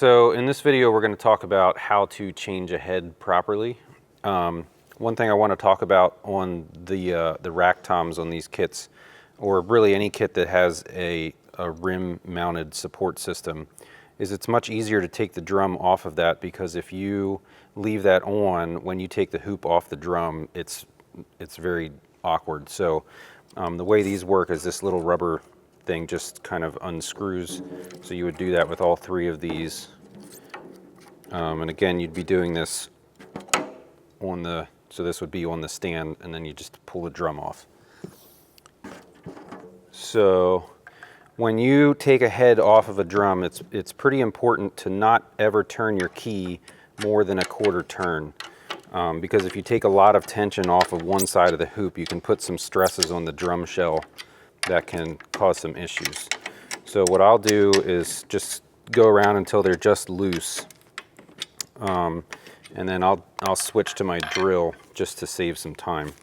so in this video we're going to talk about how to change a head properly. One thing I want to talk about on the rack toms on these kits, or really any kit that has a rim mounted support system, is it's much easier to take the drum off of that, because if you leave that on, when you take the hoop off the drum, it's very awkward. So the way these work is this little rubber thing just kind of unscrews. So you would do that with all three of these. And again, you'd be doing this on the, so this would be on the stand, and then you just pull the drum off. So when you take a head off of a drum, it's pretty important to not ever turn your key more than a quarter turn. Because if you take a lot of tension off of one side of the hoop, you can put some stresses on the drum shell that can cause some issues. So what I'll do is just go around until they're just loose. And then I'll switch to my drill just to save some time.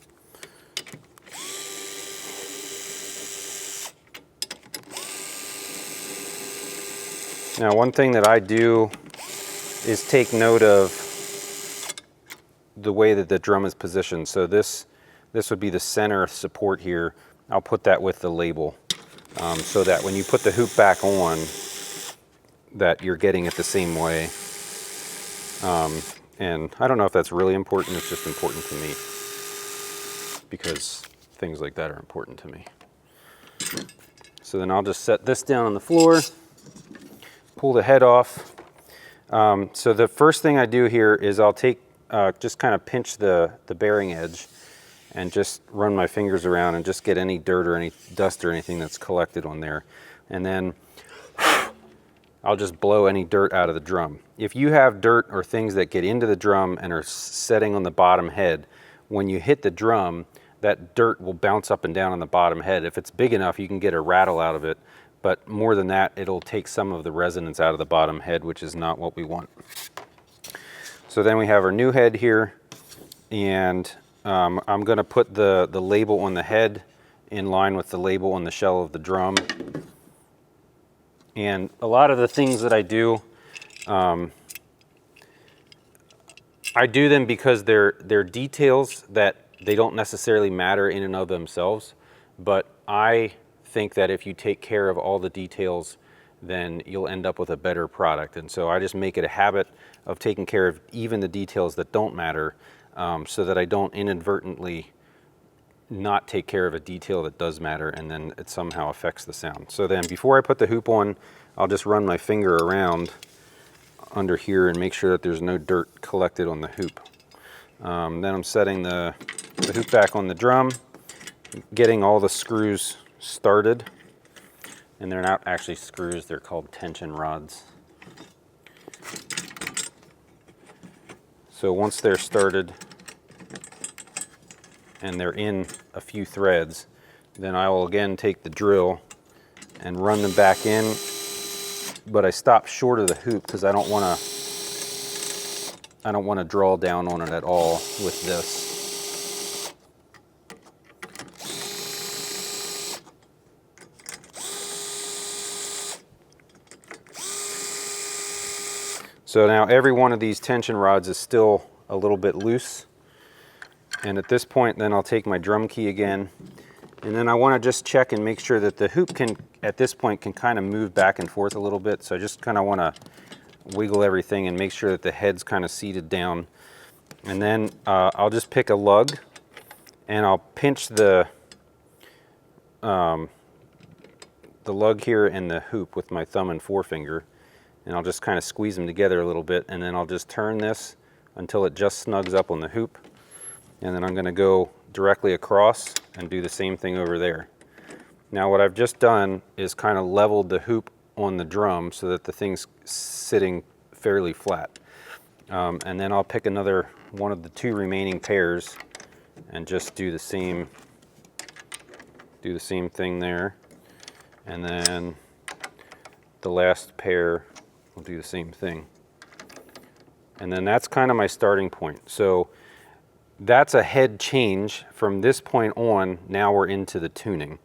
Now, one thing that I do is take note of the way that the drum is positioned. So this would be the center support here. I'll put that with the label, so that when you put the hoop back on, that you're getting it the same way. And I don't know if that's really important, it's just important to me, because things like that are important to me. So then I'll just set this down on the floor, pull the head off. So the first thing I do here is I'll take, just kind of pinch the bearing edge and just run my fingers around and just get any dirt or any dust or anything that's collected on there. And then I'll just blow any dirt out of the drum. If you have dirt or things that get into the drum and are setting on the bottom head, when you hit the drum, that dirt will bounce up and down on the bottom head. If it's big enough, you can get a rattle out of it. But more than that, it'll take some of the resonance out of the bottom head, which is not what we want. So then we have our new head here, and I'm going to put the label on the head in line with the label on the shell of the drum. And a lot of the things that I do them because they're details that they don't necessarily matter in and of themselves, but I think that if you take care of all the details, then you'll end up with a better product. And so I just make it a habit of taking care of even the details that don't matter, so that I don't inadvertently not take care of a detail that does matter, and then it somehow affects the sound. So then before I put the hoop on, I'll just run my finger around under here and make sure that there's no dirt collected on the hoop. Then I'm setting the hoop back on the drum, getting all the screws started. And they're not actually screws, they're called tension rods. So once they're started and they're in a few threads, then I will again take the drill and run them back in, but I stop short of the hoop because I don't want to draw down on it at all with this. So now every one of these tension rods is still a little bit loose. And at this point, then I'll take my drum key again. And then I want to just check and make sure that the hoop can, at this point, can kind of move back and forth a little bit. So I just kind of want to wiggle everything and make sure that the head's kind of seated down. And then I'll just pick a lug and I'll pinch the lug here and the hoop with my thumb and forefinger. And I'll just kind of squeeze them together a little bit, and then I'll just turn this until it just snugs up on the hoop. And then I'm going to go directly across and do the same thing over there. Now what I've just done is kind of leveled the hoop on the drum so that the thing's sitting fairly flat. And then I'll pick another one of the two remaining pairs and just do the same thing there. And then the last pair, I'll do the same thing. And then that's kind of my starting point. So that's a head change. From this point on, now we're into the tuning.